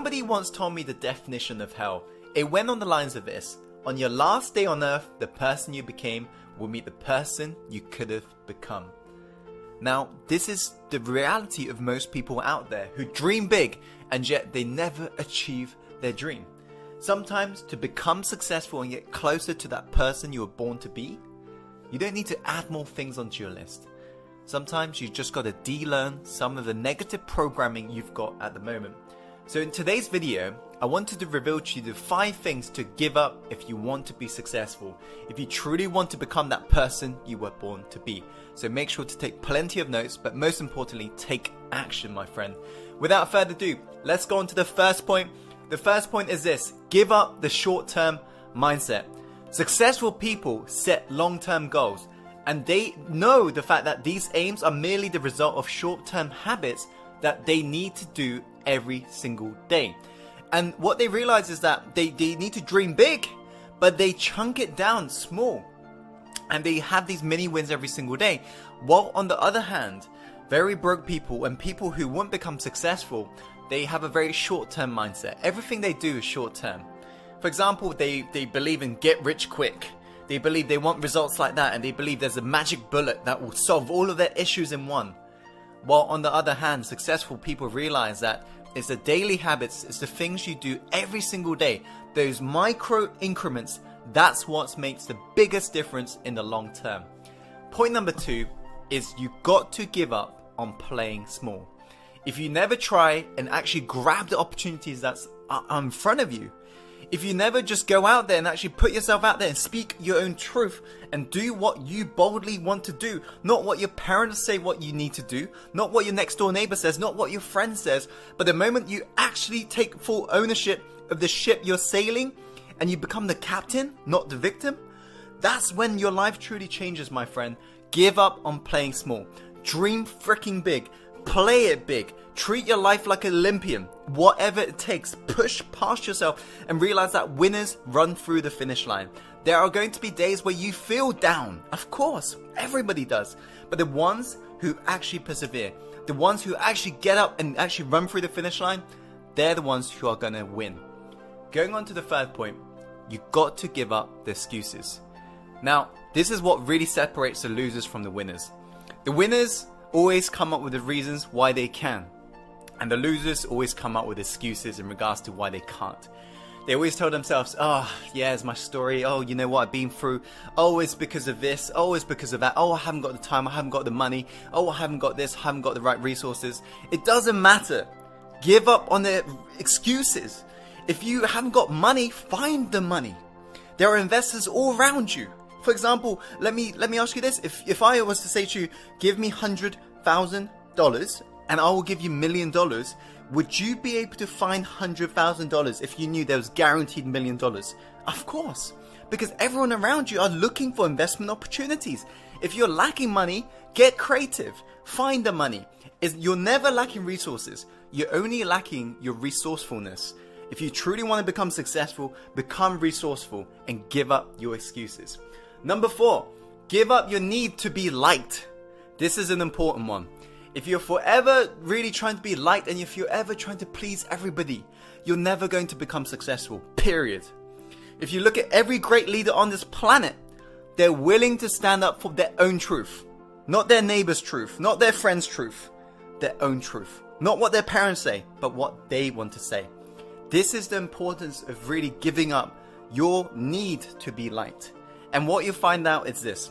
Somebody once told me the definition of hell. It went on the lines of this: on your last day on earth, the person you became will meet the person you could have become. Now, this is the reality of most people out there who dream big and yet they never achieve their dream. Sometimes to become successful and get closer to that person you were born to be, you don't need to add more things onto your list. Sometimes you just got to de-learn some of the negative programming you've got at the moment. So in today's video, I wanted to reveal to you the 5 things to give up if you want to be successful, if you truly want to become that person you were born to be. So make sure to take plenty of notes, but most importantly, take action, my friend. Without further ado, let's go on to the first point. The first point is this: give up the short-term mindset. Successful people set long-term goals, and they know the fact that these aims are merely the result of short-term habits that they need to do every single day. And what they realize is that they need to dream big, but they chunk it down small. And they have these mini wins every single day. While on the other hand, very broke people and people who won't become successful, they have a very short-term mindset. Everything they do is short-term. For example, they believe in get rich quick. They believe they want results like that, and they believe there's a magic bullet that will solve all of their issues in one. While on the other hand, successful people realize that it's the daily habits, it's the things you do every single day, those micro increments, that's what makes the biggest difference in the long term. Point number 2 is you got to give up on playing small. If you never try and actually grab the opportunities that's in front of you, if you never just go out there and actually put yourself out there and speak your own truth and do what you boldly want to do, not what your parents say what you need to do, not what your next door neighbor says, not what your friend says, but the moment you actually take full ownership of the ship you're sailing and you become the captain, not the victim, that's when your life truly changes, my friend. Give up on playing small. Dream freaking big. Play it big. Treat your life like an Olympian. Whatever it takes, push past yourself and realize that winners run through the finish line. There are going to be days where you feel down. Of course, everybody does. But the ones who actually persevere, the ones who actually get up and actually run through the finish line, they're the ones who are going to win. Going on to the third point, you got to give up the excuses. Now, this is what really separates the losers from the winners. The winners always come up with the reasons why they can, and the losers always come up with excuses in regards to why they can't. They always tell themselves, oh yeah, it's my story, oh you know what I've been through, oh it's because of this, oh it's because of that, oh I haven't got the time, I haven't got the money, oh I haven't got this, I haven't got the right resources. It doesn't matter. Give up on the excuses. If you haven't got money, find the money. There are investors all around you. For example, let me ask you this. If I was to say to you, give me $100,000 and I will give you $1 million, would you be able to find $100,000 if you knew there was guaranteed $1 million? Of course, because everyone around you are looking for investment opportunities. If you're lacking money, get creative. Find the money. You're never lacking resources. You're only lacking your resourcefulness. If you truly want to become successful, become resourceful and give up your excuses. Number 4, give up your need to be liked. This is an important one. If you're forever really trying to be liked and if you're ever trying to please everybody, you're never going to become successful, period. If you look at every great leader on this planet, they're willing to stand up for their own truth. Not their neighbor's truth, not their friend's truth, their own truth. Not what their parents say, but what they want to say. This is the importance of really giving up your need to be liked. And what you'll find out is this,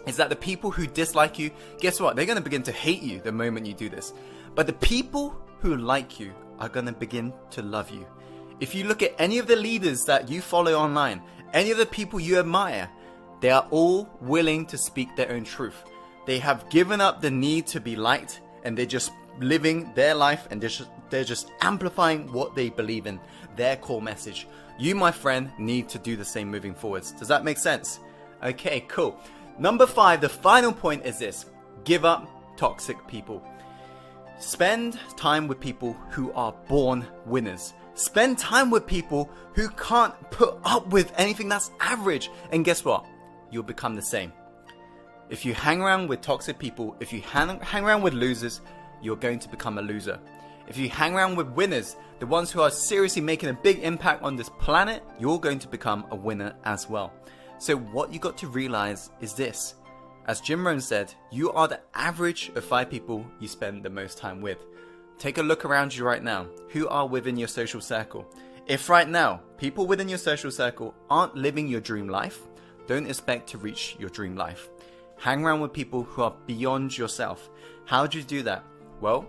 is that the people who dislike you, guess what? They're going to begin to hate you the moment you do this. But the people who like you are going to begin to love you. If you look at any of the leaders that you follow online, any of the people you admire, they are all willing to speak their own truth. They have given up the need to be liked and they're just living their life and they're just amplifying what they believe in, their core message. You, my friend, need to do the same moving forwards. Does that make sense? Okay, cool. Number 5, the final point is this: give up toxic people. Spend time with people who are born winners. Spend time with people who can't put up with anything that's average. And guess what? You'll become the same. If you hang around with toxic people, if you hang around with losers, you're going to become a loser. If you hang around with winners, the ones who are seriously making a big impact on this planet, you're going to become a winner as well. So what you got to realize is this. As Jim Rohn said, you are the average of 5 people you spend the most time with. Take a look around you right now. Who are within your social circle? If right now, people within your social circle aren't living your dream life, don't expect to reach your dream life. Hang around with people who are beyond yourself. How do you do that? Well,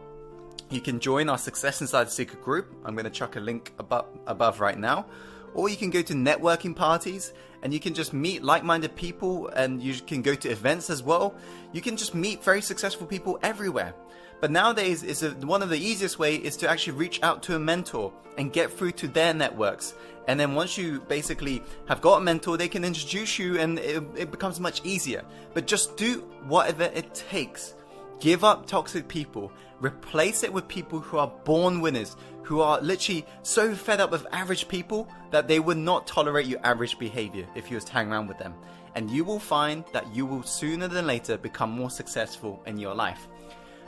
you can join our Success Inside the Secret group. I'm going to chuck a link above right now. Or you can go to networking parties and you can just meet like-minded people, and you can go to events as well. You can just meet very successful people everywhere. But nowadays, one of the easiest way is to actually reach out to a mentor and get through to their networks. And then once you basically have got a mentor, they can introduce you and it becomes much easier. But just do whatever it takes. Give up toxic people. Replace it with people who are born winners, who are literally so fed up with average people that they would not tolerate your average behavior if you was to hang around with them. And you will find that you will sooner than later become more successful in your life.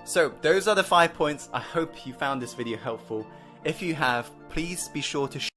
So those are the 5 points. I hope you found this video helpful. If you have, please be sure to